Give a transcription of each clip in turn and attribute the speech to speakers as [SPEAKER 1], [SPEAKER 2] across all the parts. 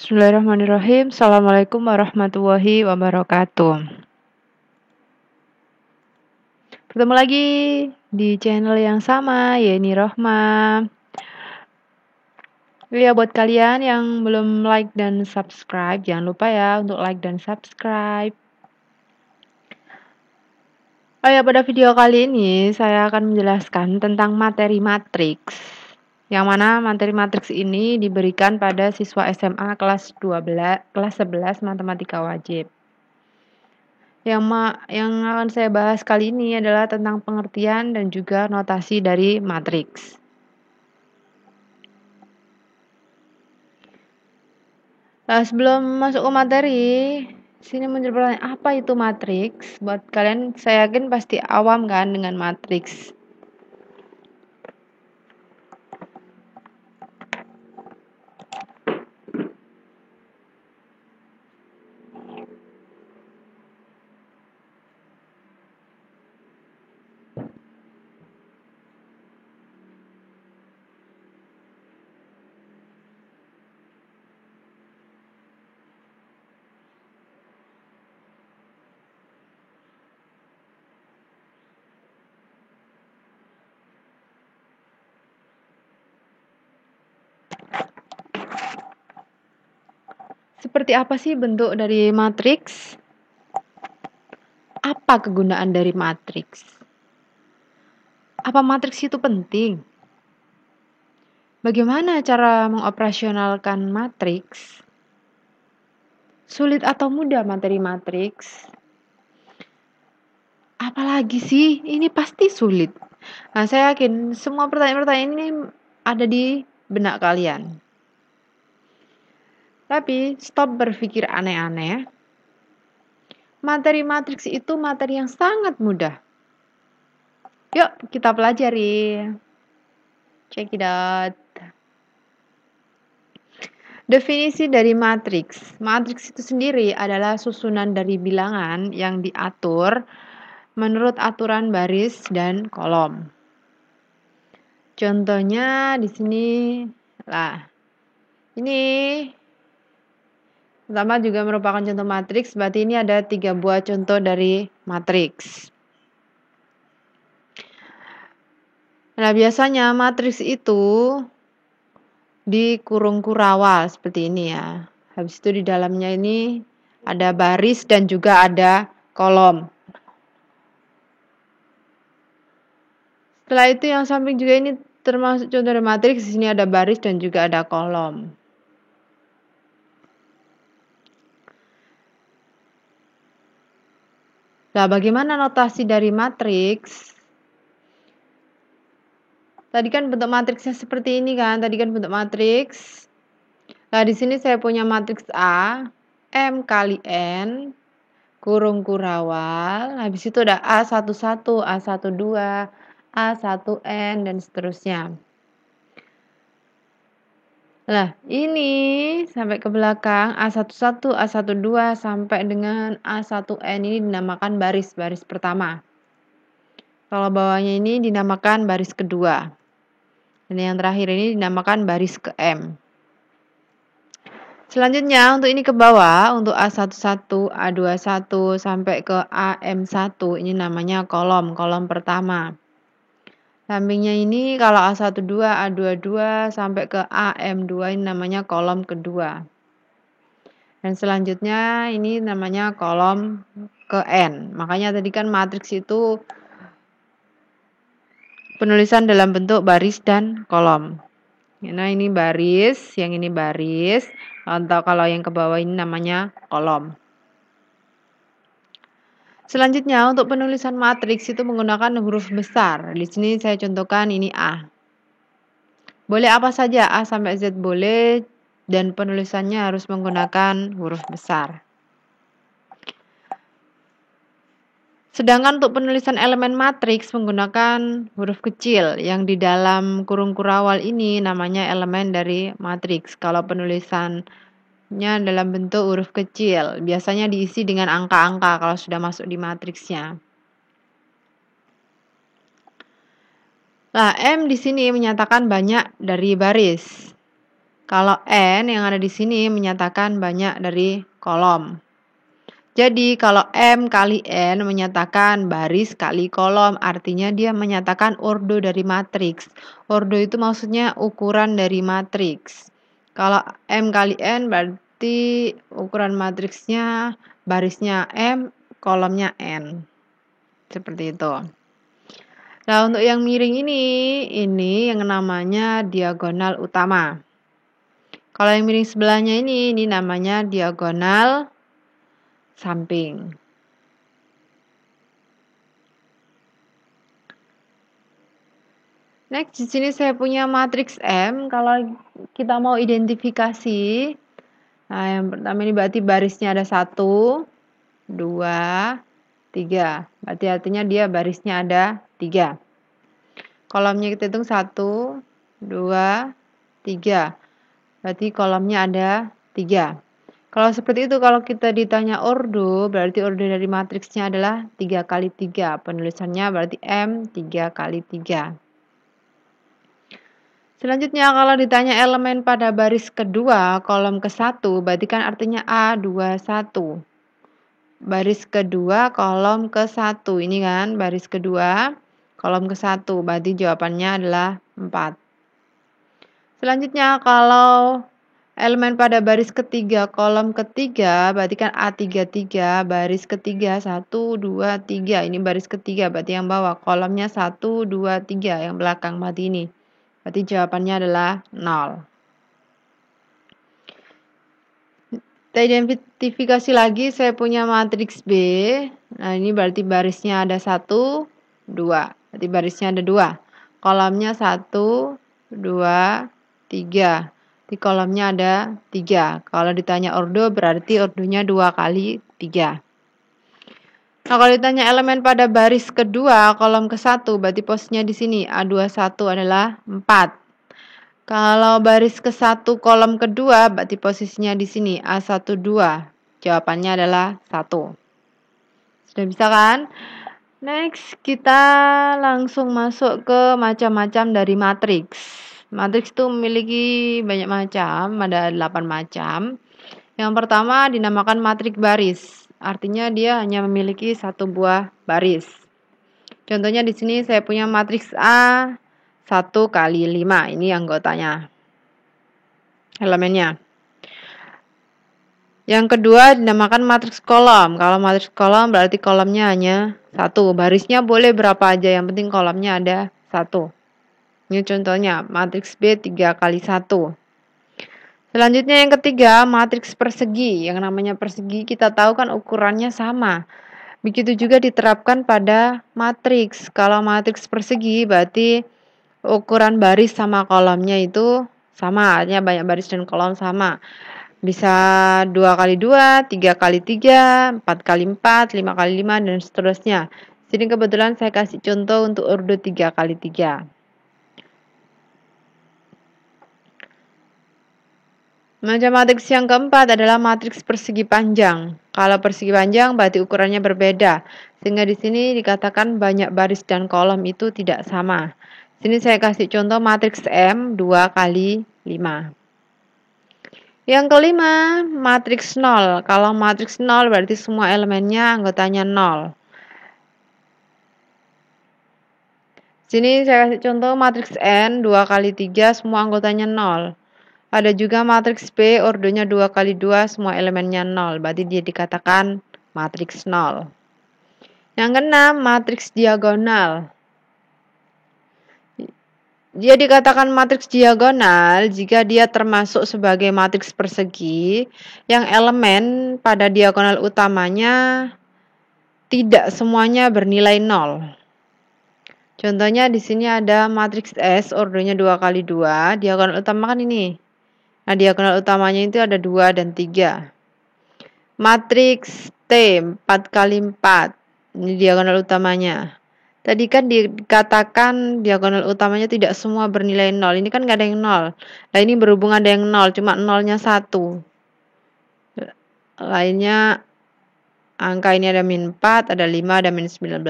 [SPEAKER 1] Bismillahirrahmanirrahim. Assalamualaikum warahmatullahi wabarakatuh. Bertemu lagi di channel yang sama, Yeni Rohma. Ya, buat kalian yang belum like dan subscribe, jangan lupa ya untuk like dan subscribe. Oh ya, pada video kali ini saya akan menjelaskan tentang materi matriks. Yang mana materi matriks ini diberikan pada siswa SMA kelas 11 matematika wajib. Yang akan saya bahas kali ini adalah tentang pengertian dan juga notasi dari matriks. Nah, sebelum masuk ke materi, sini muncul pertanyaan, apa itu matriks? Buat kalian, saya yakin pasti awam kan dengan matriks. Seperti apa sih bentuk dari matriks? Apa kegunaan dari matriks? Apa matriks itu penting? Bagaimana cara mengoperasionalkan matriks? Sulit atau mudah materi matriks? Apalagi sih? Ini pasti sulit. Nah, saya yakin semua pertanyaan-pertanyaan ini ada di benak kalian. Tapi stop berpikir aneh-aneh. Materi matriks itu materi yang sangat mudah. Yuk, kita pelajari. Check it out. Definisi dari matriks. Matriks itu sendiri adalah susunan dari bilangan yang diatur menurut aturan baris dan kolom. Contohnya di sini lah. Ini pertama juga merupakan contoh matriks, berarti ini ada 3 buah contoh dari matriks. Nah, biasanya matriks itu dikurung kurawal seperti ini ya. Habis itu di dalamnya ini ada baris dan juga ada kolom. Setelah itu yang samping juga ini termasuk contoh dari matriks, di sini ada baris dan juga ada kolom. Nah, bagaimana notasi dari matriks? Tadi kan bentuk matriksnya seperti ini kan, tadi kan bentuk matriks. Nah, di sini saya punya matriks A, M kali N, kurung kurawal, habis itu ada A11, A12, A1N, dan seterusnya. Nah, ini sampai ke belakang, A11, A12, sampai dengan A1N ini dinamakan baris pertama. Kalau bawahnya ini dinamakan baris kedua. Dan yang terakhir ini dinamakan baris ke M. Selanjutnya untuk ini ke bawah, untuk A11, A21 sampai ke AM1 ini namanya kolom pertama. Sampingnya ini kalau A12, A22 sampai ke AM2 ini namanya kolom kedua. Dan selanjutnya ini namanya kolom ke N. Makanya tadi kan matriks itu penulisan dalam bentuk baris dan kolom. Nah, ini baris, yang ini baris. Atau kalau yang ke bawah ini namanya kolom. Selanjutnya untuk penulisan matriks itu menggunakan huruf besar. Di sini saya contohkan ini A. Boleh apa saja, A sampai Z boleh, dan penulisannya harus menggunakan huruf besar. Sedangkan untuk penulisan elemen matriks menggunakan huruf kecil yang di dalam kurung kurawal ini namanya elemen dari matriks. Kalau penulisannya dalam bentuk huruf kecil, biasanya diisi dengan angka-angka kalau sudah masuk di matriksnya. Nah, M di sini menyatakan banyak dari baris. Kalau N yang ada di sini menyatakan banyak dari kolom. Jadi kalau M kali N menyatakan baris kali kolom, artinya dia menyatakan ordo dari matriks. Ordo itu maksudnya ukuran dari matriks. Kalau M kali N berarti ukuran matriksnya barisnya M, kolomnya N. Seperti itu. Nah, untuk yang miring ini yang namanya diagonal utama. Kalau yang miring sebelahnya ini namanya diagonal samping. Next, di sini saya punya matriks M. Kalau kita mau identifikasi, nah yang pertama ini berarti barisnya ada 1, 2, 3. Berarti artinya dia barisnya ada 3. Kolomnya kita hitung 1, 2, 3. Berarti kolomnya ada 3. Kalau seperti itu, kalau kita ditanya ordo, berarti ordo dari matriksnya adalah 3 kali 3. Penulisannya berarti M 3 kali 3. Selanjutnya, kalau ditanya elemen pada baris kedua, kolom ke-1, berarti kan artinya A21. Baris kedua, kolom ke-1. Ini kan baris kedua, kolom ke-1. Berarti jawabannya adalah 4. Selanjutnya, kalau elemen pada baris ketiga, kolom ketiga, berarti kan A33, baris ketiga, 1, 2, 3. Ini baris ketiga, berarti yang bawah. Kolomnya 1, 2, 3, yang belakang, berarti ini. Berarti jawabannya adalah 0. Kita identifikasi lagi, saya punya matriks B. Nah, ini berarti barisnya ada 1, 2. Berarti barisnya ada 2. Kolomnya 1, 2, 3. Di kolomnya ada 3. Kalau ditanya ordo, berarti ordonya 2 kali 3. Nah, kalau ditanya elemen pada baris kedua, kolom ke-1, berarti posisinya di sini. A21 adalah 4. Kalau baris ke-1 kolom kedua, berarti posisinya di sini A12. Jawabannya adalah 1. Sudah bisa kan? Next, kita langsung masuk ke macam-macam dari matriks. Matriks itu memiliki banyak macam, ada 8 macam. Yang pertama dinamakan matriks baris. Artinya dia hanya memiliki satu buah baris. Contohnya di sini saya punya matriks A 1 kali 5. Ini anggotanya. Elemennya. Yang kedua dinamakan matriks kolom. Kalau matriks kolom berarti kolomnya hanya 1. Barisnya boleh berapa aja, yang penting kolomnya ada 1. Ini contohnya matriks B 3 kali 1. Selanjutnya yang ketiga matriks persegi. Yang namanya persegi kita tahu kan ukurannya sama. Begitu juga diterapkan pada matriks. Kalau matriks persegi berarti ukuran baris sama kolomnya itu sama, artinya banyak baris dan kolom sama. Bisa 2 kali 2, 3 kali 3, 4 kali 4, 5 kali 5, dan seterusnya. Sini kebetulan saya kasih contoh untuk ordo 3 kali 3. Macam matriks yang keempat adalah matriks persegi panjang. Kalau persegi panjang berarti ukurannya berbeda. Sehingga di sini dikatakan banyak baris dan kolom itu tidak sama. Sini saya kasih contoh matriks M 2 kali 5. Yang kelima, matriks 0. Kalau matriks 0 berarti semua elemennya anggotanya 0. Sini saya kasih contoh matriks N 2 kali 3 semua anggotanya 0. Ada juga matriks B ordonya 2 kali 2 semua elemennya 0. Berarti dia dikatakan matriks 0. Yang keenam, matriks diagonal. Dia dikatakan matriks diagonal jika dia termasuk sebagai matriks persegi yang elemen pada diagonal utamanya tidak semuanya bernilai 0. Contohnya di sini ada matriks S ordonya 2 kali 2, diagonal utama kan ini. Nah, diagonal utamanya itu ada 2 dan 3. Matriks T 4 kali 4. Ini diagonal utamanya. Tadi kan dikatakan diagonal utamanya tidak semua bernilai 0. Ini kan nggak ada yang 0. Nah, ini berhubung ada yang 0, cuma 0-nya 1. Lainnya angka ini ada min 4, ada 5, ada min 19.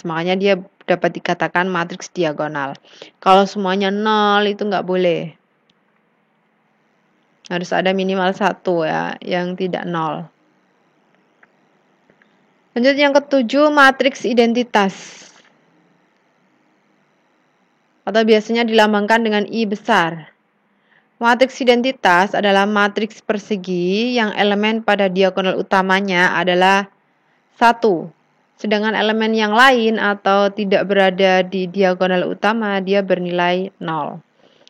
[SPEAKER 1] Makanya dia dapat dikatakan matriks diagonal. Kalau semuanya 0 itu nggak boleh. Harus ada minimal 1 ya, yang tidak 0. Lanjut yang ketujuh, matriks identitas. Atau biasanya dilambangkan dengan I besar. Matriks identitas adalah matriks persegi yang elemen pada diagonal utamanya adalah 1. Sedangkan elemen yang lain atau tidak berada di diagonal utama dia bernilai 0.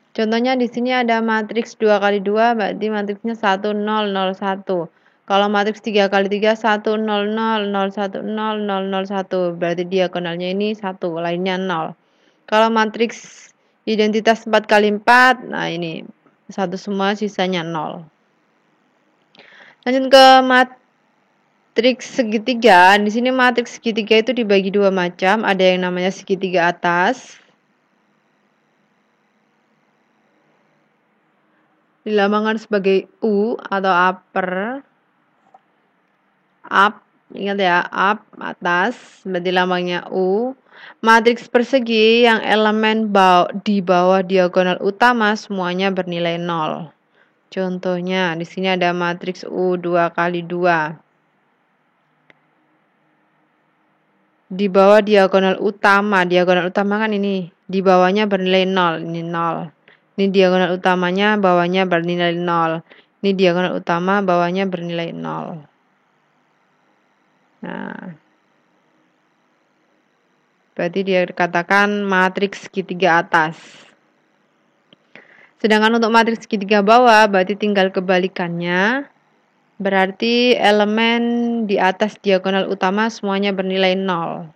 [SPEAKER 1] Contohnya di sini ada matriks 2 kali 2 berarti matriksnya 1 0 0 1. Kalau matriks 3 kali 3 1 0 0 0 1 0 0 0 1 berarti diagonalnya ini 1, lainnya 0. Kalau matriks identitas 4 kali 4, nah ini 1 semua sisanya 0. Lanjut ke matriks segitiga. Di sini matriks segitiga itu dibagi dua macam, ada yang namanya segitiga atas. Dilambangkan sebagai U atau upper. Up, ingat ya, up atas, berarti lambangnya U. Matriks persegi yang elemen di bawah diagonal utama semuanya bernilai 0. Contohnya di sini ada matriks U 2 kali 2. Di bawah diagonal utama kan ini, di bawahnya bernilai 0, ini 0. Ini diagonal utamanya, bawahnya bernilai 0. Ini diagonal utama, bawahnya bernilai 0. Nah, berarti dia dikatakan matriks segitiga atas. Sedangkan untuk matriks segitiga bawah, berarti tinggal kebalikannya. Berarti elemen di atas diagonal utama semuanya bernilai 0.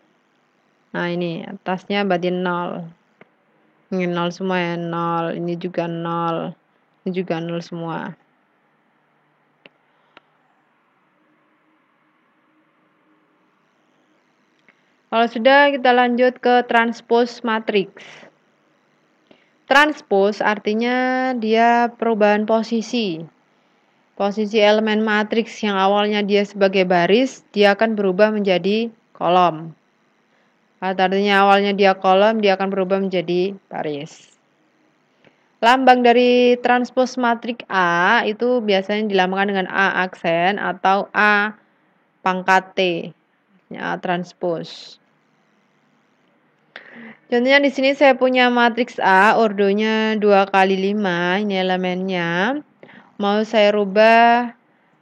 [SPEAKER 1] Nah, ini atasnya berarti 0. Ini 0 semua ya, 0. Ini juga 0. Ini juga 0 semua. Kalau sudah, kita lanjut ke transpose matriks. Transpose artinya dia perubahan posisi. Posisi elemen matriks yang awalnya dia sebagai baris, dia akan berubah menjadi kolom. Artinya awalnya dia kolom, dia akan berubah menjadi baris. Lambang dari transpose matriks A itu biasanya dilambangkan dengan A aksen atau A pangkat T. A transpose. Contohnya di sini saya punya matriks A, ordonya 2 kali 5, ini elemennya. Mau saya rubah,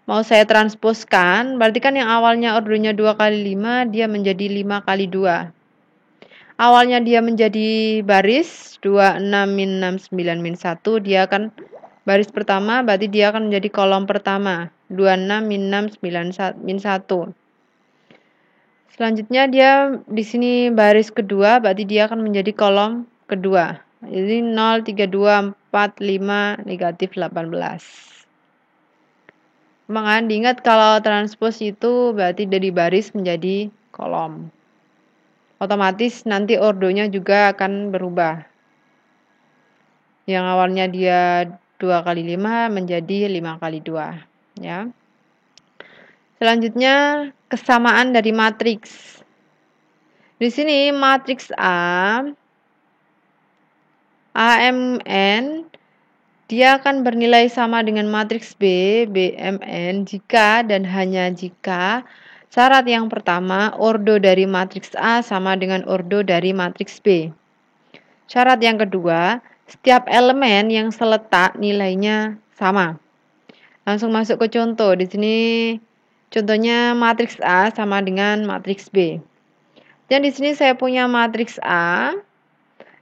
[SPEAKER 1] mau saya transposkan, berarti kan yang awalnya ordonya 2 kali 5, dia menjadi 5 kali 2. Awalnya dia menjadi baris, 2, 6, min 6, 9, min 1, dia akan baris pertama, berarti dia akan menjadi kolom pertama. 2, 6, min 6, 9, min 1. Selanjutnya dia di sini baris kedua, berarti dia akan menjadi kolom kedua. Jadi 0, 3, 2, 4, 5, negatif 18. Memang diingat kalau transpose itu berarti dari baris menjadi kolom. Otomatis nanti ordonya juga akan berubah. Yang awalnya dia 2 kali 5 menjadi 5 kali 2. Ya. Selanjutnya kesamaan dari matriks. Di sini matriks A, AMN, dia akan bernilai sama dengan matriks B, BMN, jika dan hanya jika syarat yang pertama, ordo dari matriks A sama dengan ordo dari matriks B. Syarat yang kedua, setiap elemen yang seletak nilainya sama. Langsung masuk ke contoh. Di sini contohnya matriks A sama dengan matriks B. Dan di sini saya punya matriks A.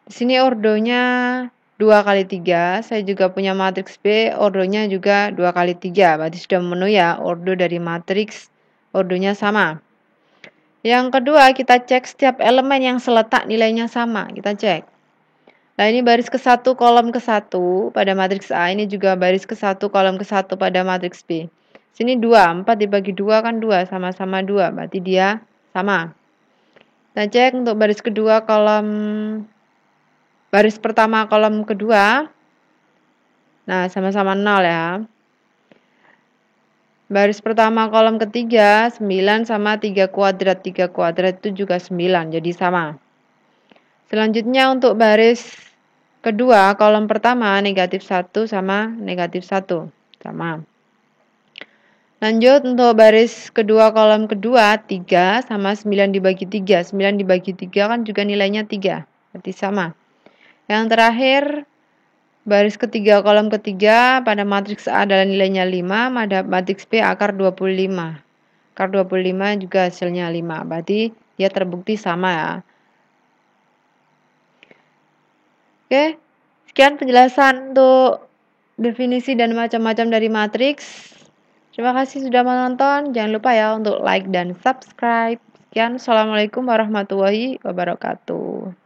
[SPEAKER 1] Di sini ordonya 2 kali 3. Saya juga punya matriks B, ordonya juga 2 kali 3. Berarti sudah memenuhi ya, ordo dari matriks, ordonya sama. Yang kedua, kita cek setiap elemen yang seletak nilainya sama. Kita cek. Nah, ini baris ke-1, kolom ke-1 pada matriks A. Ini juga baris ke-1, kolom ke-1 pada matriks B. Sini 2, 4 dibagi 2 kan 2, sama-sama 2. Berarti dia sama. Kita cek untuk baris kedua, baris pertama, kolom kedua. Nah, sama-sama 0 ya. Baris pertama, kolom ketiga, 9 sama 3 kuadrat. 3 kuadrat itu juga 9, jadi sama. Selanjutnya untuk baris kedua, kolom pertama, negatif 1 sama negatif 1. sama. Lanjut untuk baris kedua kolom kedua 3 sama 9 dibagi 3. 9 dibagi 3 kan juga nilainya 3. Berarti sama. Yang terakhir baris ketiga kolom ketiga pada matriks A adalah nilainya 5, pada matriks B akar 25. Akar 25 juga hasilnya 5. Berarti dia terbukti sama ya. Oke, sekian penjelasan untuk definisi dan macam-macam dari matriks. Terima kasih sudah menonton. Jangan lupa ya untuk like dan subscribe. Sekian, Assalamualaikum warahmatullahi wabarakatuh.